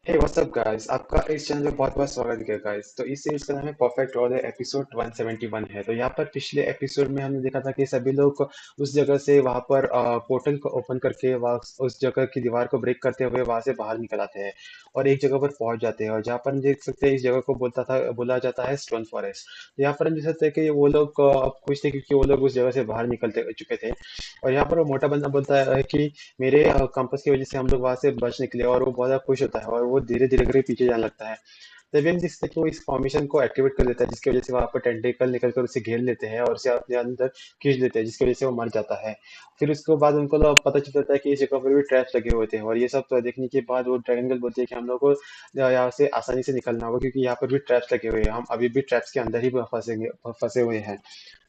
हे WhatsApp guys, आपका इस channel में बहुत बहुत स्वागत है गाइस। तो इस सीरीज का नाम है परफेक्ट ऑर्डर, एपिसोड 171 है। तो यहाँ पर पिछले एपिसोड में हमने देखा था कि सभी लोग उस जगह से वहां पर पोर्टल को ओपन करके वहाँ उस जगह की दीवार को ब्रेक करते हुए वहां से बाहर निकल आते हैं और एक जगह पर पहुंच जाते हैं। और जहाँ पर हम देख सकते हैं इस जगह को बोला जाता है स्टोन फॉरेस्ट। तो यहाँ पर हम देख सकते हैं कि वो लोग अब खुश थे क्योंकि वो लोग उस जगह से बाहर निकलते चुके थे। और यहाँ पर वो मोटा बंदा बोलता है कि मेरे कंपास की वजह से हम लोग वहां से बच निकले, और वो बहुत ज्यादा खुश होता है और वो धीरे धीरे करके पीछे जाने लगता है। तभी हम जिससे कि वो इस फॉर्मेशन को एक्टिवेट कर देता है, जिसकी वजह से वहां पर टेंटिकल निकलकर उसे घेर लेते हैं और उसे अपने अंदर खींच लेते हैं, जिसकी वजह से वो मर जाता है। फिर उसके बाद उनको पता चल जाता है कि इस जगह पर भी ट्रैप्स लगे हुए थे, और ये सब देखने के बाद वो ड्रैगन गर्ल बोलती है कि हम लोग को यहाँ से आसानी से निकलना होगा क्योंकि यहाँ पर भी ट्रैप्स लगे हुए हैं, हम अभी भी ट्रैप्स के अंदर ही फंसे हुए हैं।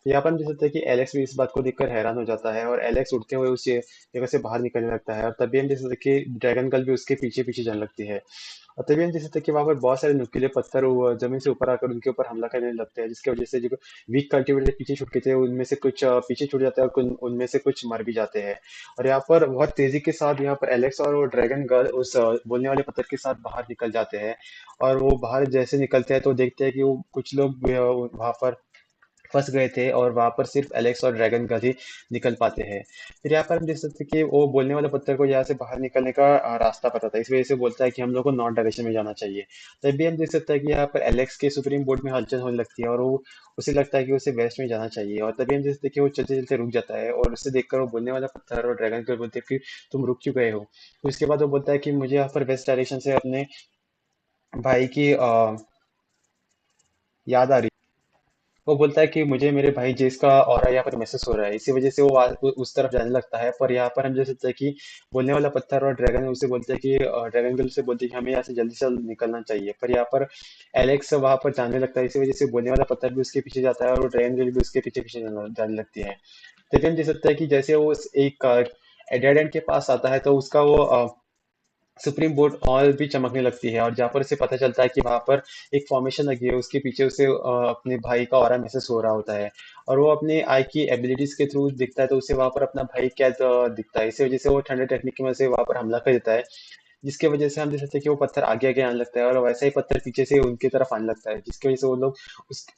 तो यहाँ पर हम देख सकते हैं कि एलेक्स भी इस बात को देखकर हैरान हो जाता है और एलेक्स उड़ते हुए उस जगह से बाहर निकलने लगता है। और तभी हम देख सकते हैं कि ड्रैगन गर्ल भी उसके पीछे पीछे जाने लगती है। और तभी हम देख सकते हैं कि वहां पर बहुत सारे नुकीले पत्थर जमीन से ऊपर आकर उनके ऊपर हमला करने लगते हैं, जिसकी वजह से जो वीक कल्टिवेटर पीछे छूट के थे उनमें से कुछ पीछे छूट जाते हैं और उनमें से कुछ मर भी जाते हैं। और यहाँ पर बहुत तेजी के साथ यहाँ पर एलेक्स और वो ड्रैगन गर्ल उस बोलने वाले पत्थर के साथ बाहर निकल जाते हैं। और वो बाहर जैसे निकलते हैं तो देखते हैं कि वो कुछ लोग वहां पर फंस गए थे और वहां पर सिर्फ एलेक्स और ड्रैगन का ही निकल पाते हैं। फिर यहाँ पर हम देख सकते हैं कि वो बोलने वाले पत्थर को यहाँ से बाहर निकलने का रास्ता पता था, इस वजह से बोलता है कि हम लोग को नॉर्थ डायरेक्शन में जाना चाहिए। तभी हम देख सकते हैं कि यहाँ पर एलेक्स के सुप्रीम बोर्ड में हलचल होने लगती है और वो उसे लगता है कि उसे वेस्ट में जाना चाहिए। और तभी हम देख सकते हैं कि वो चलते चलते रुक जाता है और उसे देखकर वो बोलने वाला पत्थर और ड्रैगन को बोलते हैं कि तुम रुक क्यों गए हो। तो इसके बाद वो बोलता है कि मुझे यहाँ पर वेस्ट डायरेक्शन से अपने भाई की याद आ रही। वो बोलता है कि मुझे मेरे भाई जेस का ऑरा यहाँ पर महसूस हो रहा है, इसी वजह से वो उस तरफ जाने लगता है। पर यहाँ पर हम देख सकते हैं कि बोलने वाला पत्थर और ड्रैगन उसे बोलते हैं कि ड्रैगन गर्ल से बोलते हैं कि हमें यहाँ से जल्दी से जल्दी निकलना चाहिए। पर यहाँ पर एलेक्स वहां पर जाने लगता है, इसी वजह से बोलने वाला पत्थर भी उसके पीछे जाता है और वो ड्रैगन गर्ल भी उसके पीछे पीछे जाने लगती है। तभी हम देख सकते हैं कि जैसे वो एक डेड एंड के पास आता है तो उसका वो सुप्रीम बोर्ड और भी चमकने लगती है, और जहाँ पर उसे पता चलता है कि वहां पर एक फॉर्मेशन लगी है, उसके पीछे उसे अपने भाई का ऑरा महसूस हो रहा होता है। और वो अपने आई की एबिलिटीज के थ्रू दिखता है तो उसे वहां पर अपना भाई कैद दिखता है, इसी वजह से वो ठंडे टेक्निक की वजह से वहां पर हमला कर देता है, जिसकी वजह से हम देख सकते हैं कि वो पत्थर आगे आगे आने लगता है और वैसा ही पत्थर पीछे से उनकी तरफ आने लगता है, जिसकी वजह से वो लोग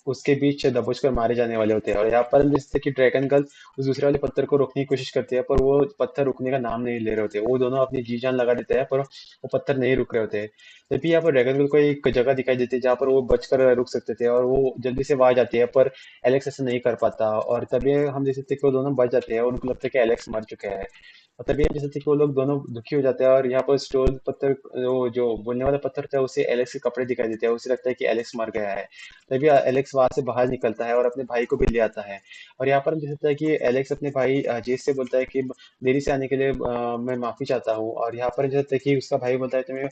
उसके बीच दबोच कर मारे जाने वाले होते हैं। और यहाँ पर हम देख सकते हैं कि ड्रैगन गर्ल उस दूसरे वाले पत्थर को रोकने की कोशिश करती है, पर वो पत्थर रुकने का नाम नहीं ले रहे होते, वो दोनों अपनी जी जान लगा देते हैं पर वो पत्थर नहीं रुक रहे होते। तभी यहाँ पर ड्रैगन गर्ल को एक जगह दिखाई देती है जहाँ पर वो बचकर रुक सकते थे, और वो जल्दी से वहां जाती है, पर एलेक्स ऐसा नहीं कर पाता। और तभी हम देख सकते हैं कि वो दोनों बच जाते हैं और उनको लगता है कि एलेक्स मर चुका है। और तभी हम जैसे थे कि वो लोग दोनों दुखी हो जाते हैं, और यहाँ पर स्टोन पत्थर, वो जो बोलने वाला पत्थर था, उसे एलेक्स के कपड़े दिखाई देते हैं, उसे लगता है कि एलेक्स मर गया है। तभी एलेक्स वहां से बाहर निकलता है और अपने भाई को भी ले आता है। और यहाँ पर हम देख सकते हैं कि एलेक्स अपने भाई जेस से बोलता है कि देरी से आने के लिए मैं माफी चाहता हूँ। और यहाँ पर हम देख सकते हैं कि उसका भाई बोलता है तुम्हें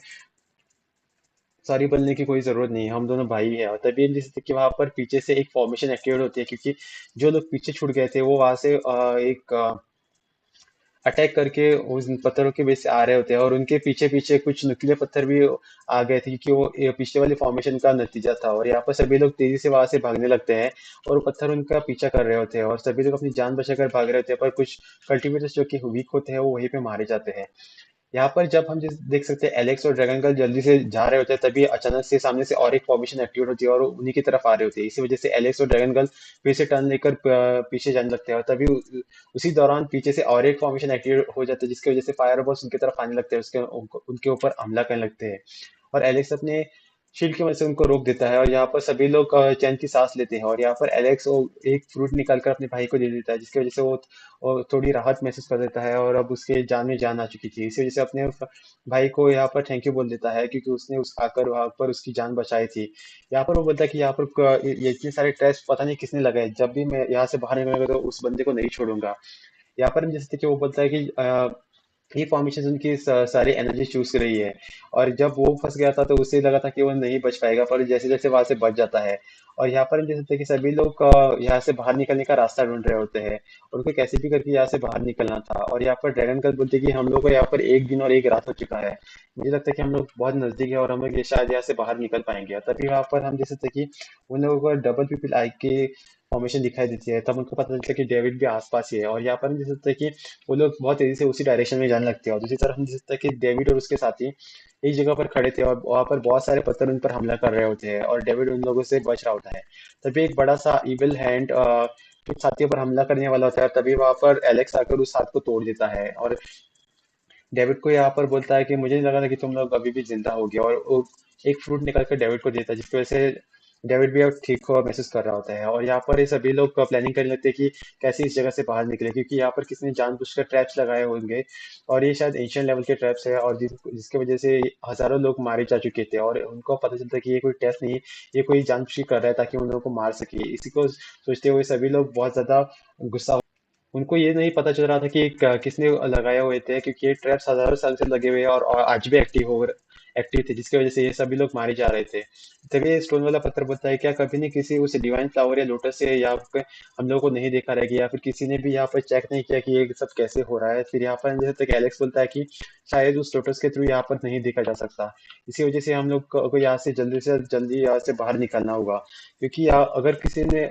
सॉरी बोलने की कोई जरूरत नहीं है, हम दोनों भाई हैं। और तभी हम देख सकते हैं कि वहां पर पीछे से एक फॉर्मेशन एक्टिवेट होती है, क्योंकि जो लोग पीछे छूट गए थे वो वहां से एक अटैक करके उस पत्थरों के बेस से आ रहे होते हैं, और उनके पीछे पीछे कुछ नुकीले पत्थर भी आ गए थे क्योंकि वो ये पिछले वाले फॉर्मेशन का नतीजा था। और यहाँ पर सभी लोग तेजी से वहां से भागने लगते हैं और वो पत्थर उनका पीछा कर रहे होते हैं, और सभी लोग अपनी जान बचाकर भाग रहे होते हैं, पर कुछ कल्टिवेटर्स जो कि वीक होते हैं वो वहीं पे मारे जाते हैं। यहाँ पर जब हम देख सकते हैं एलेक्स और ड्रैगन गर्ल जल्दी से जा रहे होते हैं, तभी अचानक से सामने से और एक फॉर्मेशन एक्टिवेट होती है और वो उन्हीं की तरफ आ रही होती है, इसी वजह से एलेक्स और ड्रैगन गर्ल फिर से टर्न लेकर पीछे जाने लगते हैं। और तभी उसी दौरान पीछे से और एक फॉर्मेशन एक्टिवेट हो जाता है, जिसकी वजह से फायर बॉल्स उनकी तरफ आने लगते हैं, उनके ऊपर हमला करने लगते हैं। और एलेक्स अपने शील्ड की वजह से उनको रोक देता है, और यहाँ पर सभी लोग चैन की सांस लेते हैं। और यहाँ पर एलेक्स वो एक फ्रूट निकालकर अपने भाई को दे देता है, जिसकी वजह से वो थोड़ी राहत महसूस कर देता है, और अब उसके जान में जान आ चुकी थी, इसी वजह से अपने भाई को यहाँ पर थैंक यू बोल देता है, क्योंकि उसने उस आकर वहां पर उसकी जान बचाई थी। यहाँ पर वो बोलता है कि यहाँ पर ये इतने सारे टेस्ट पता नहीं किसने लगाए, जब भी मैं यहाँ से बाहर निकलूंगा तो उस बंदे को नहीं छोड़ूंगा। यहाँ पर जैसे कि वो बोलता है कि ये फॉर्मेशन उनकी सारी एनर्जी चूस रही है। और जब वो फंस गया था तो उसे लगा था कि वो नहीं बच पाएगा, पर जैसे जैसे वहां से बच जाता है। और यहाँ पर हम देख सकते हैं कि सभी लोग यहाँ से बाहर निकलने का रास्ता ढूंढ रहे होते हैं, और उनको कैसे भी करके यहाँ से बाहर निकलना था। और यहाँ पर ड्रैगन गर्ल बोलते हैं कि हम लोग को यहाँ पर एक दिन और एक रात हो चुका है, मुझे लगता है कि हम लोग बहुत नजदीक है और हम लोग ये शायद यहाँ से बाहर निकल पाएंगे। और तभी वहाँ पर हम देख सकते हैं कि उन लोगों को डबल पीपल आई के फॉर्मेशन दिखाई देती है, तब उनको पता चलता है कि डेविड भी आसपास ही है। और यहाँ पर हम देख सकते हैं कि वो लोग बहुत तेजी से उसी डायरेक्शन में जाने लगते हैं। और दूसरी तरफ हम देख सकते हैं कि डेविड और उसके साथी एक जगह पर खड़े थे और वहां पर बहुत सारे पत्थर उन पर हमला कर रहे होते हैं और डेविड उन लोगों से बच रहा होता है। तभी एक बड़ा सा इविल हैंड साथियों पर हमला करने वाला होता है, तभी वहां पर एलेक्स आकर उस हाथ को तोड़ देता है और डेविड को यहाँ पर बोलता है कि मुझे नहीं लगा था कि तुम लोग अभी भी जिंदा होगे। और वो एक फ्रूट निकाल कर डेविड को देता है, जिसकी वजह से डेविड भी अब ठीक हो महसूस कर रहा होता है। और यहाँ पर ये सभी लोग प्लानिंग करने लगते हैं कि कैसे इस जगह से बाहर निकले, क्योंकि यहाँ पर किसी ने जानबूझकर ट्रैप्स लगाए होंगे और ये शायद एंशियंट लेवल के ट्रैप्स है, और जिसकी वजह से हजारों लोग मारे जा चुके थे। और उनको पता चलता है कि ये कोई टेस्ट नहीं, ये कोई जानबूझ के कर रहा है ताकि उन लोगों को मार सके। इसी को सोचते हुए सभी लोग बहुत ज्यादा गुस्सा, उनको ये नहीं पता चल रहा था कि किसने लगाए हुए थे, क्योंकि ये ट्रैप्स हजारों साल से लगे हुए हैं और आज भी एक्टिव थे, जिसकी वजह से ये सभी लोग मारे जा रहे थे। तभी ये स्टोन वाला पत्थर बोलता है, क्या कभी नहीं किसी उस डिवाइन फ्लावर या लोटस से या फिर हम लोगों को नहीं देखा रह गया, या फिर किसी ने भी यहाँ पर चेक नहीं किया कि ये सब कैसे हो रहा है। फिर यहाँ पर जैसे तक एलेक्स बोलता है कि शायद उस लोटस के थ्रू यहाँ पर नहीं देखा जा सकता, इसी वजह से हम लोग को यहाँ से जल्दी यहाँ से बाहर निकलना होगा। क्योंकि अगर किसी ने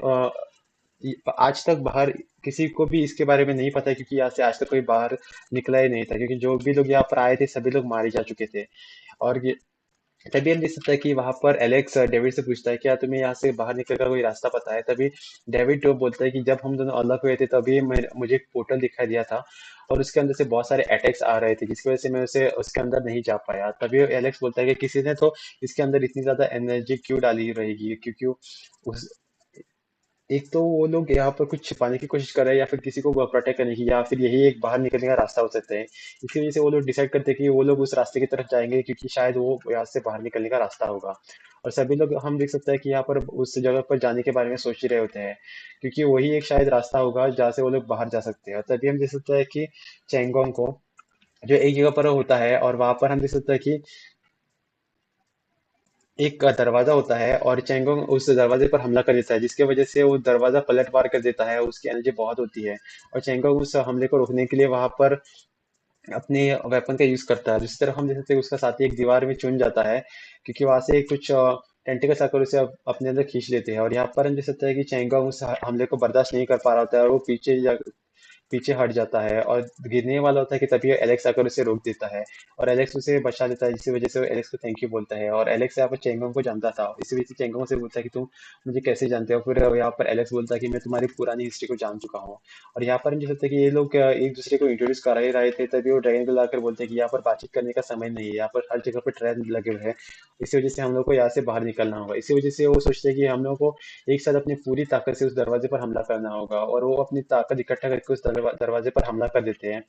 आज तक बाहर किसी को भी इसके बारे में नहीं पता है, क्योंकि यहाँ से आज तक कोई बाहर निकला ही नहीं था, क्योंकि जो भी लोग यहाँ पर आए थे सभी लोग मारे जा चुके थे। और ये तभी हम देख सकते हैं कि वहां पर एलेक्स डेविड से पूछता है, क्या तुम्हें यहाँ से बाहर निकलने का कोई रास्ता पता है। तभी डेविड जो बोलता है कि जब हम दोनों अलग हुए थे तभी मुझे एक पोर्टल दिखाई दिया था और उसके अंदर से बहुत सारे अटैक्स आ रहे थे, जिसकी वजह से मैं उसे उसके अंदर नहीं जा पाया। तभी एलेक्स बोलता है कि किसी ने तो इसके अंदर इतनी ज्यादा एनर्जी क्यों डाली रहेगी, क्योंकि उस एक तो वो लोग यहाँ पर कुछ छिपाने की कोशिश कर रहे हैं, या फिर किसी को प्रोटेक्ट करने की, या फिर यही एक बाहर निकलने का रास्ता हो सकता है। इसी वजह से वो लोग डिसाइड करते हैं कि वो लोग उस रास्ते की तरफ जाएंगे, क्योंकि शायद वो यहाँ से बाहर निकलने का रास्ता होगा। और सभी लोग हम देख सकते हैं कि यहाँ पर उस जगह पर जाने के बारे में सोच ही रहे होते हैं, क्योंकि वही एक शायद रास्ता होगा जहाँ से वो लोग बाहर जा सकते हैं। और तभी हम देख सकते हैं कि चेंगोंग को जो एक जगह पर होता है, और वहां पर हम देख सकते हैं कि एक दरवाजा होता है और चेंगोंग उस दरवाजे पर हमला कर देता है, जिसकी वजह से वो दरवाजा पलटवार कर देता है। उसकी एनर्जी बहुत होती है और चेंगोंग उस हमले को रोकने के लिए वहां पर अपने वेपन का यूज करता है। जिस तरह हम देख सकते हैं उसका साथी एक दीवार में चुन जाता है, क्योंकि वहां से कुछ टेंटिकल्स आकर उसे अपने अंदर खींच लेते हैं। और यहाँ पर हम देख सकते हैं कि चेंगोंग उस हमले को बर्दाश्त नहीं कर पा रहा होता है और वो पीछे हट जाता है और गिरने वाला होता है कि तभी एलेक्स आकर उसे रोक देता है और एलेक्स उसे बचा लेता है, जिसकी वजह से वो एलेक्स को थैंक यू बोलता है। और एलेक्स यहाँ पर चेंगोंग को जानता था, इसी वजह से चेंगोंग से पूछता है कि तुम मुझे कैसे जानते हो। फिर यहाँ पर एलेक्स बोलता है कि मैं तुम्हारी पुरानी हिस्ट्री को जान चुका हूँ। और यहाँ पर हम देख सकते हैं कि ये लोग एक दूसरे को इंट्रोड्यूस कर ही रहे थे, तभी वो ड्रैगन को लाकर बोलते हैं कि यहाँ पर बातचीत करने का समय नहीं है, यहाँ पर हर जगह पर ट्रैप लगे हुए हैं, इसी वजह से हम लोग को यहाँ से बाहर निकलना होगा। इसी वजह से वो सोचते हैं कि हम लोग को एक साथ अपनी पूरी ताकत से उस दरवाजे पर हमला करना होगा, और वो अपनी ताकत इकट्ठा करके उस दरवाजे पर हमला कर देते हैं।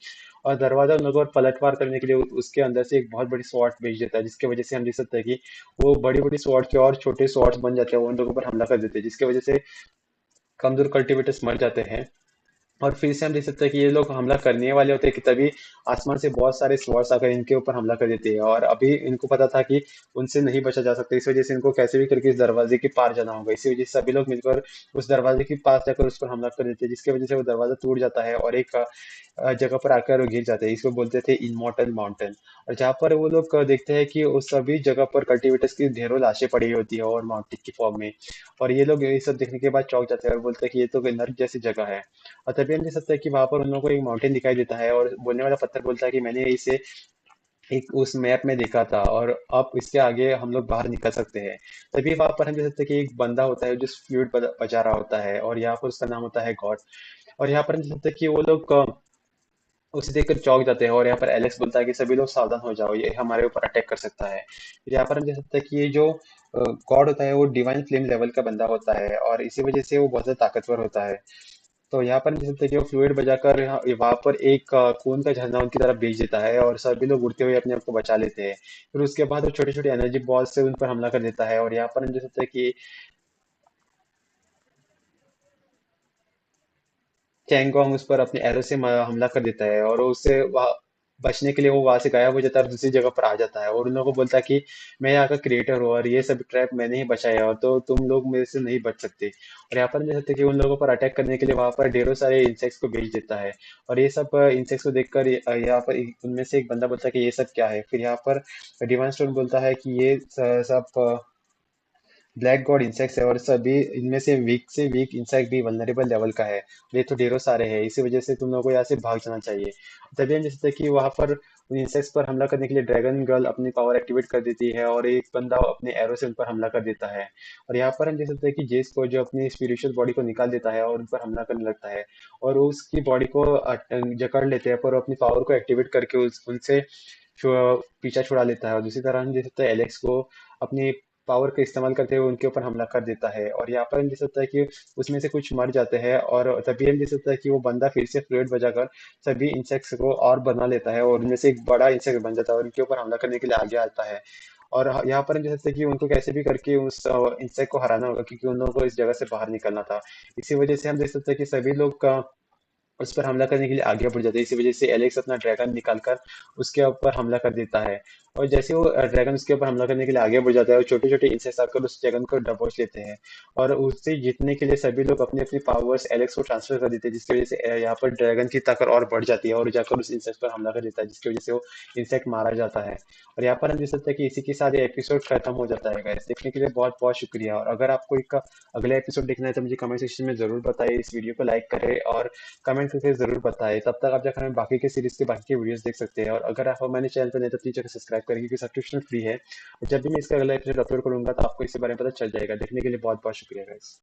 और दरवाजा उन लोगों पर पलटवार करने के लिए उसके अंदर से एक बहुत बड़ी स्वॉर्ड भेज देता है, जिसकी वजह से हम देख सकते हैं कि वो बड़ी बड़ी स्वॉर्ड के और छोटे स्वॉर्ड्स बन जाते हैं, वो उन लोगों पर हमला कर देते हैं, जिसकी वजह से कमजोर कल्टिवेटर्स मर जाते हैं। और फिर से हम देख सकते हैं कि ये लोग हमला करने वाले होते हैं कि तभी आसमान से बहुत सारे स्वॉर्ड्स आकर इनके ऊपर हमला कर देते हैं। और अभी इनको पता था कि उनसे नहीं बचा जा सकता, इस वजह से इनको कैसे भी करके इस दरवाजे के पार जाना होगा। इसी वजह से सभी लोग मिलकर उस दरवाजे के पास जाकर उस पर हमला कर देते हैं, जिसकी वजह से वो दरवाजा टूट जाता है और एक जगह पर आकर वो गिर जाते हैं। इसको बोलते थे इमॉर्टल माउंटेन। और जहाँ पर वो लोग देखते हैं कि उस सभी जगह पर कल्टिवेटर्स की ढेरों लाशें पड़ी होती है और माउंटेन की फॉर्म में। और ये लोग ये सब देखने के बाद चौंक जाते हैं और बोलते हैं कि ये तो कोई नर्क जैसी जगह है। और तभी हम देख सकते हैं कि वहां पर उन लोगों को एक माउंटेन दिखाई देता है और बोलने वाला पत्थर बोलता है कि मैंने इसे एक उस मैप में देखा था और अब इसके आगे हम लोग बाहर निकल सकते हैं। तभी वहां पर हम देख सकते हैं कि एक बंदा होता है जो फ्लूइड बजा रहा होता है, और यहाँ पर उसका नाम होता है गॉड। और यहाँ पर हम देख सकते हैं कि वो लोग उसे देखकर चौंक जाते हैं, और यहाँ पर एलेक्स बोलता है कि सभी लोग सावधान हो जाओ, ये हमारे ऊपर अटैक कर सकता है। फिर यहाँ पर हम देख सकते हैं कि ये जो गॉड होता है वो डिवाइन फ्लेम लेवल का बंदा होता है, और इसी वजह से वो बहुत ज्यादा ताकतवर होता है। तो यहाँ पर हम देख सकते हैं कि वो फ्लूइड बजाकर वहां पर एक खून का झरना उनकी तरफ भेज देता है और सभी लोग उड़ते हुए अपने आप को बचा लेते हैं। फिर उसके बाद वो छोटे छोटे एनर्जी बॉल से उन पर हमला कर देता है, और यहाँ पर हम देख सकते हैं कि चैंगोंग उस पर अपने एरो से हमला कर देता है, और वो उससे वहाँ बचने के लिए वो वहां से गायब हो जाता है और दूसरी जगह पर आ जाता है, और उन लोगों को बोलता है कि मैं यहाँ का क्रिएटर हूँ और ये सब ट्रैप मैंने ही बचाया है, और तो तुम लोग मेरे से नहीं बच सकते। और यहाँ पर हम देख सकते हैं कि उन लोगों पर अटैक करने के लिए वहां पर ढेरों सारे इंसेक्ट्स को भेज देता है। और ये सब इंसेक्ट्स को देखकर यहाँ पर उनमें से एक बंदा बोलता है कि ये सब क्या है। फिर यहाँ पर डिवाइन स्टोन बोलता है कि ये सब ब्लैक गॉड इंसेक्ट्स है और सभी इनमें से वीक इंसेक्ट भी वल्नरेबल लेवल का है। ये तो ढेरों सारे हैं, इसी वजह से तुम लोगों को यहाँ से भाग जाना चाहिए। तभी हम जैसे कि वहां पर उन इंसेक्ट्स पर हमला करने के लिए ड्रैगन गर्ल अपनी पावर एक्टिवेट कर देती है और एक बंदा अपने एरो से उन पर हमला कर देता है। और यहाँ पर हम देख सकते हैं कि जेस को जो अपनी स्पिरिचुअल बॉडी को निकाल देता है और उन पर हमला करने लगता है और वो उसकी बॉडी को जकड़ लेते हैं पर वो अपनी पावर को एक्टिवेट करके उनसे पीछा छुड़ा लेता है। और दूसरी तरह हम देख सकते हैं एलेक्स को अपनी पावर का इस्तेमाल करते हुए उनके ऊपर हमला कर देता है और यहाँ पर हम देख सकते हैं कि उसमें से कुछ मर जाते हैं और तभी हम देख सकते हैं कि वो बंदा फिर से फ्लूइड बजाकर सभी इंसेक्ट्स को और बना लेता है और उनमें से एक बड़ा इंसेक्ट बन जाता है और उनके ऊपर हमला करने के लिए आगे आता है। और यहाँ पर हम देख सकते हैं कि उनको कैसे भी करके उस इंसेक्ट को हराना होगा क्योंकि उन लोगों को इस जगह से बाहर निकलना था। इसी वजह से हम देख सकते हैं कि सभी लोग उस पर हमला करने के लिए आगे बढ़ जाते हैं। इसी वजह से एलेक्स अपना ड्रैगन निकालकर उसके ऊपर हमला कर देता है और जैसे वो ड्रैगन उसके ऊपर हमला करने के लिए आगे बढ़ जाता है और छोटे छोटे इंसेक्ट्स आकर उस ड्रैगन को दबोच लेते हैं। और उससे जीतने के लिए सभी लोग अपनी अपनी पावर्स एलेक्स को ट्रांसफर कर देते हैं जिसकी वजह से यहाँ पर ड्रैगन की ताकत और बढ़ जाती है और जाकर उस इंसेक्ट पर हमला कर देता है जिसकी वजह से वो इंसेक्ट मारा जाता है। और यहाँ पर हम देख सकते हैं कि इसी के साथ ये एपिसोड खत्म हो जाता है। गाइस देखने के लिए बहुत बहुत शुक्रिया और अगर आपको एक अगला एपिसोड देखना है तो मुझे कमेंट सेक्शन में जरूर बताइए, इस वीडियो को लाइक करें और कमेंट करके जरूर बताएं। तब तक आप जाकर हमें बाकी के सीरीज के बाकी के वीडियोस देख सकते हैं और अगर आप हमारे चैनल पर नहीं तो प्लीज जाकर सब्सक्राइब करें क्योंकि सब्सक्रिप्शन फ्री है और जब भी मैं इसका अगला एपिसोड अपलोड करूंगा तो आपको इसके बारे में पता चल जाएगा। देखने के लिए बहुत बहुत शुक्रिया गाइस।